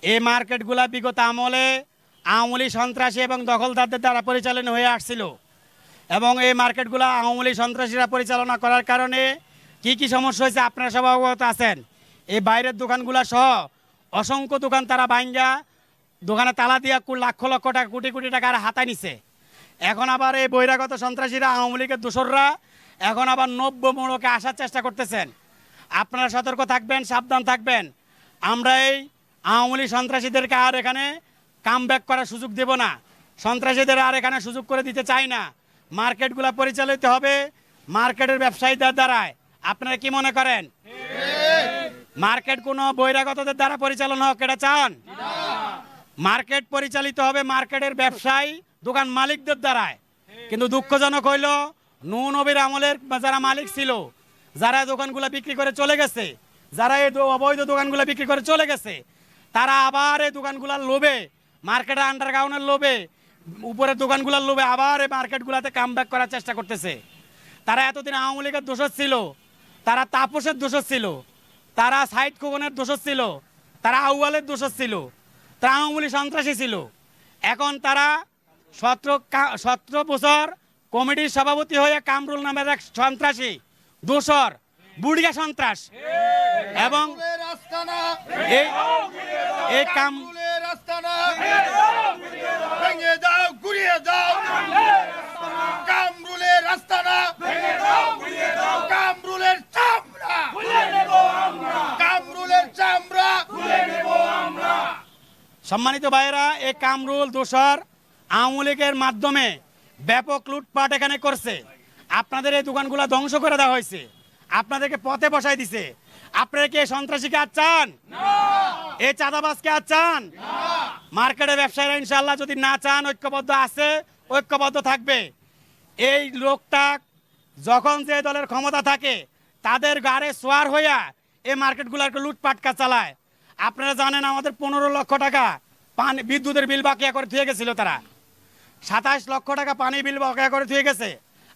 এই মার্কেটগুলা বিগত আমলে আওয়ামী লীগ সন্ত্রাসী এবং দখলদারদের দ্বারা পরিচালনা হয়ে আসছিল এবং এই মার্কেটগুলো আওয়ামী লীগ সন্ত্রাসীরা পরিচালনা করার কারণে কি সমস্যা হয়েছে আপনারা সব অবগত আছেন। এই বাইরের দোকানগুলো সহ অসংখ্য দোকান তারা ভাঙ্গা দোকানে তালা দিয়া লক্ষ লক্ষ টাকা কোটি কোটি টাকার হাতায় নিছে। এখন আবার এই বহিরাগত সন্ত্রাসীরা আওয়ামী লীগের দোসররা এখন আবার নব্য মোড়কে আসার চেষ্টা করতেছেন। আপনারা সতর্ক থাকবেন, সাবধান থাকবেন। আমরা এই আওয়ামী লীগ সন্ত্রাসীদেরকে আর এখানে কাম ব্যাক করার সুযোগ দেব না, সন্ত্রাসীদের আর এখানে সুযোগ করে দিতে চাই না। মার্কেটগুলো পরিচালিত হবে মার্কেটের ব্যবসায়ীদের দ্বারায়। আপনারা কি মনে করেন মার্কেট কোনো বহিরাগতদের দ্বারা পরিচালনা হোক এটা চান? মার্কেট পরিচালিত হবে মার্কেটের ব্যবসায়ী দোকান মালিকদের দ্বারায়। কিন্তু দুঃখজনক হইল নূহ নবীর আমলের যারা মালিক ছিল, যারা দোকানগুলো বিক্রি করে চলে গেছে, যারা এই অবৈধ দোকানগুলো বিক্রি করে চলে গেছে, তারা আবার এই দোকানগুলোর লোভে, মার্কেটের আন্ডারগ্রাউন্ডের লোভে, উপরের দোকানগুলোর লোভে আবার এই মার্কেটগুলোতে কাম ব্যাক করার চেষ্টা করতেছে। তারা এতদিন আওয়ামী লীগের দোষর ছিল, তারা তাপসের দোষর ছিল, তারা সাইদ খোকনের দোষর ছিল, তারা আউয়ালের দোষর ছিল, তারা আওয়ামী লীগ সন্ত্রাসী ছিল। এখন তারা 17 বছর কমিটির সভাপতি হয়ে কামরুল নামের এক সন্ত্রাসী দোষর বুড়িয়া সন্ত্রাস এবং এই কাম সম্মানিত ভাইয়েরা, এই কামরুল দোসর আওয়ামী লীগের মাধ্যমে ব্যাপক লুটপাট এখানে করছে। আপনাদের এই দোকানগুলো ধ্বংস করে দেওয়া হয়েছে, আপনাদেরকে পথে বসাই দিছে। আপনারা কি সন্ত্রাসীকে আর চান? এই চাঁদাবাজকে আর চান? মার্কেটের ব্যবসায়ীরা ইনশাল্লাহ যদি না চান, ঐক্যবদ্ধ আছে, ঐক্যবদ্ধ থাকবে। এই লোকটা যখন যে দলের ক্ষমতা থাকে তাদের গাড়ে সোয়ার হইয়া এই মার্কেটগুলোকে লুটপাটকা চালায়। আপনারা জানেন আমাদের 15 লক্ষ টাকা পানি বিদ্যুতের বিল বাকিয়া করে থুয়ে গেছিল, তারা 27 লক্ষ টাকা পানি বিল বাকিয়া করে থুয়ে গেছে।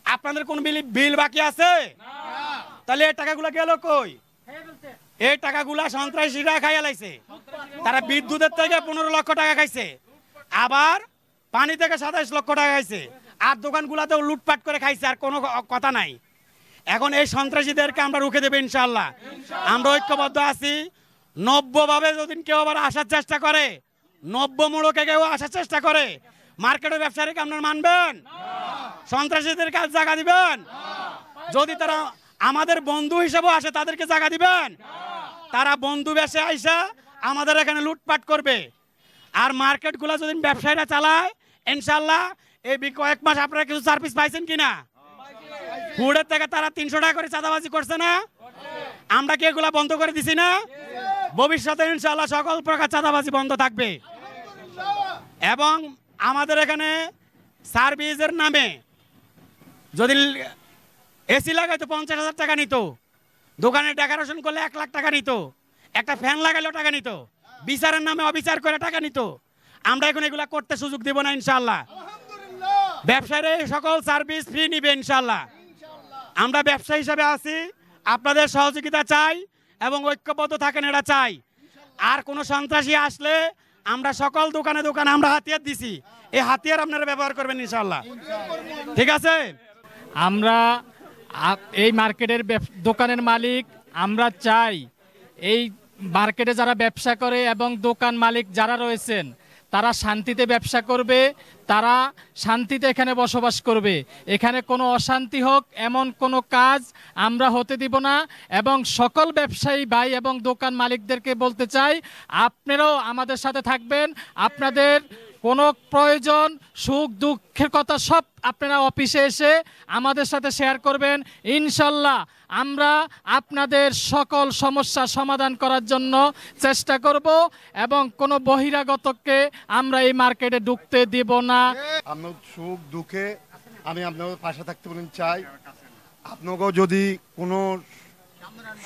আপনাদের কোন বিল বাকি আছে? তাহলে এই টাকাগুলো গেল কই? এই টাকাগুলা সন্ত্রাসীরা খাইয়া লাইছে। তারা বিদ্যুতের থেকে 15 লক্ষ টাকা খাইছে, আবার পানি থেকে 27 লক্ষ টাকা খাইছে, আর দোকানগুলাতেও লুটপাট করে খাইছে, আর কোনো কথা নাই। এখন এই সন্ত্রাসীদেরকে আমরা রুখে দেবো ইনশাল্লাহ। আমরা ঐক্যবদ্ধ আছি। নব্যভাবে যদি কেউ আবার আসার চেষ্টা করে, নব্য মোড়কে কেউ আসার চেষ্টা করে, মার্কেটের ব্যবসায়ীকে আপনারা মানবেন? সন্ত্রাসীদের কাজ জায়গা দিবেন? যদি তারা আমাদের বন্ধু হিসেবে আসে তাদেরকে জায়গা দিবেন? তারা বন্ধু বেশে আইসা আমাদের এখানে লুটপাট করবে। আর মার্কেটগুলো যদি ব্যবসায়ীরা চালায় ইনশাল্লাহ এই কয়েক মাস আপনারা কিছু সার্ভিস পাইছেন কিনা? ফুডের থেকে তারা 300 টাকা করে চাঁদাবাজি করছে না? আমরা কি এগুলা বন্ধ করে দিছি না? ভবিষ্যতে ইনশাল্লাহ সকল প্রকার চাঁদাবাজি বন্ধ থাকবে। এবং আমাদের এখানে সার্ভিসের নামে যদি এসি লাগাইতো 50,000 টাকা নিত, দোকানে ডেকোরেশন করলে 1 লাখ টাকা নিত, একটা ফ্যান লাগাইলেও টাকা নিত, বিচারের নামে অবিচার করে টাকা নিত। আমরা এখন এগুলা করতে সুযোগ দেব না ইনশাল্লাহ। ব্যবসায়ীরা সকল সার্ভিস ফ্রি নিবে ইনশাল্লাহ। আমরা ব্যবসা হিসাবে আছি, আপনাদের সহযোগিতা চাই এবং ঐক্যবদ্ধ থাকেন এটা চাই। আর কোনো সন্ত্রাসী আসলে আমরা সকল দোকানে দোকানে আমরা হাতিয়ার দিছি, এই হাতিয়ার আপনারা ব্যবহার করবেন ইনশাল্লাহ। ঠিক আছে? আমরা এই মার্কেটের দোকানের মালিক, আমরা চাই এই মার্কেটে যারা ব্যবসা করে এবং দোকান মালিক যারা রয়েছেন তারা শান্তিতে ব্যবসা করবে, তারা শান্তিতে এখানে বসবাস করবে। এখানে কোনো অশান্তি হোক এমন কোনো কাজ আমরা হতে দিব না। এবং সকল ব্যবসায়ী ভাই এবং দোকান মালিকদেরকে বলতে চাই, আপনারাও আমাদের সাথে থাকবেন। আপনাদের কোনো প্রয়োজন, সুখ দুঃখের কথা সব আপনারা অফিসে এসে আমাদের সাথে শেয়ার করবেন। ইনশাল্লাহ আমরা আপনাদের সকল সমস্যা সমাধান করার জন্য চেষ্টা করব এবং কোনো বহিরাগতকে আমরা এই মার্কেটে ঢুকতে দিব না। আপনার সুখ দুঃখে আমি আপনাদের পাশে থাকতে বলেন চাই। আপনাকেও যদি কোনো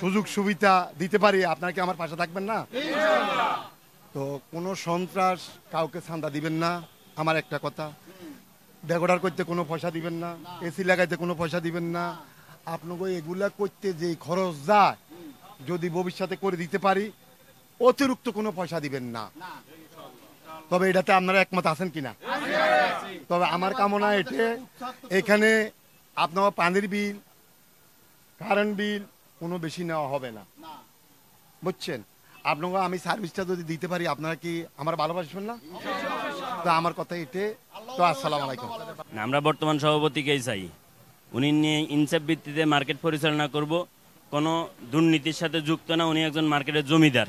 সুযোগ সুবিধা দিতে পারি, আপনারা কি আমার পাশে থাকবেন না? তো কোনো সন্ত্রাস কাউকে চাঁদা দিবেন না, আমার একটা কথা। ডেকোরেটর করতে কোনো পয়সা দিবেন না, এসি লাগাইতে কোনো পয়সা দিবেন না। আপনাকে এগুলা করতে যে খরচ যায় যদি ভবিষ্যতে করে দিতে পারি অতিরিক্ত কোনো পয়সা দিবেন না। তবে এটাতে আপনারা একমত আছেন কিনা? তবে আমার কামনা এটা, এখানে আপনার পানির বিল, কারেন্ট বিল কোনো বেশি নেওয়া হবে না, বুঝছেন? আপনাকে আমি সার্ভিসটা যদি দিতে পারি, আপনারা কি আমার ভালোবাসবেন না? তো আমার কথা এটে। তো আসসালামু আলাইকুম। না, আমরা বর্তমান সভাপতিকেই চাই। উনি নিয়ে ইনসাফ ভিত্তিতে মার্কেট পরিচালনা করব, কোনো দুর্নীতির সাথে যুক্ত না। উনি একজন মার্কেটের জমিদার,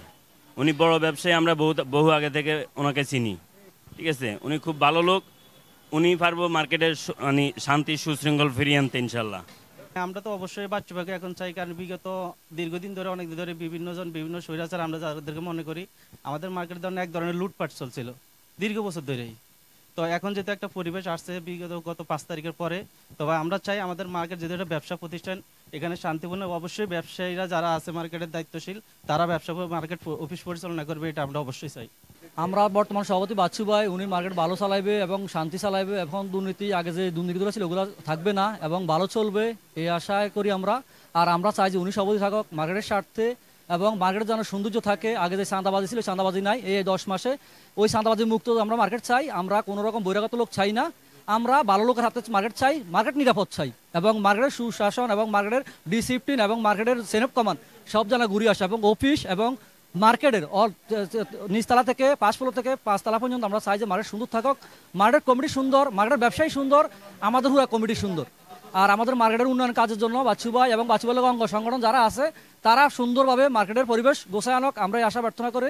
উনি বড় ব্যবসায়ী, আমরা বহু আগে থেকে ওনাকে চিনি, ঠিক আছে? উনি খুব ভালো লোক, উনি পারবো মার্কেটের মানে শান্তি সুশৃঙ্খল ফিরিয়ে আনতে ইনশাল্লাহ। আমরা তো অবশ্যই বাচ্চাকে এখন চাই, কারণ বিগত দীর্ঘদিন ধরে অনেক দিন ধরে বিভিন্ন স্বৈরাচার আমরা যাদেরকে মনে করি আমাদের মার্কেটের ধরনের এক ধরনের লুটপাট চলছিল দীর্ঘ বছর ধরেই। তো এখন যেহেতু একটা পরিবেশ আসছে গত 5 তারিখের পরে, তবে আমরা চাই আমাদের মার্কেট যেহেতু একটা ব্যবসা প্রতিষ্ঠান, এখানে শান্তিপূর্ণ, অবশ্যই ব্যবসায়ীরা যারা আছে মার্কেটের দায়িত্বশীল তারা মার্কেট অফিস পরিচালনা করবে, এটা আমরা অবশ্যই চাই। আমরা বর্তমান সভাপতি বাচ্চু ভাই, উনি মার্কেট ভালো চালাইবে এবং শান্তি চালাইবে, এখন দুর্নীতি আগে যে দুর্নীতিগুলো ছিল ওগুলো থাকবে না এবং ভালো চলবে এই আশায় করি আমরা। আর আমরা চাই যে উনি সভাপতি থাকুক মার্কেটের স্বার্থে, এবং মার্কেটের যেন সৌন্দর্য থাকে। আগে যে চাঁদাবাজি ছিল, চাঁদাবাজি নাই এই 10 মাসে, ওই চাঁদাবাজি মুক্ত আমরা মার্কেট চাই। আমরা কোনো রকম বহিরাগত লোক চাই না, আমরা ভালো লোকের হাতে মার্কেট চাই, মার্কেট নিরাপদ চাই, এবং মার্কেটের সুশাসন এবং মার্কেটের ডিসিপ্লিন এবং মার্কেটের চেন অফ কমান্ড সব জায়গায় ঘুরে আসে, এবং অফিস এবং মার্কেটের নিচতলা থেকে 5 ফ্লোর থেকে 5 তলা পর্যন্ত আমরা চাই যে মার্কেট সুন্দর থাকুক, মার্কেট কমিটি সুন্দর, মার্কেটের ব্যবসায়ী সুন্দর, আমাদের হুয়া কমিটি সুন্দর। আর আমাদের মার্কেটের উন্নয়ন কাজের জন্য বাচ্চু ভাই এবং বাচ্চু ভাই অঙ্গ সংগঠন যারা আছে তারা সুন্দরভাবে মার্কেটের পরিবেশ গোছায় আনক, আমরা এই আশা প্রার্থনা করি।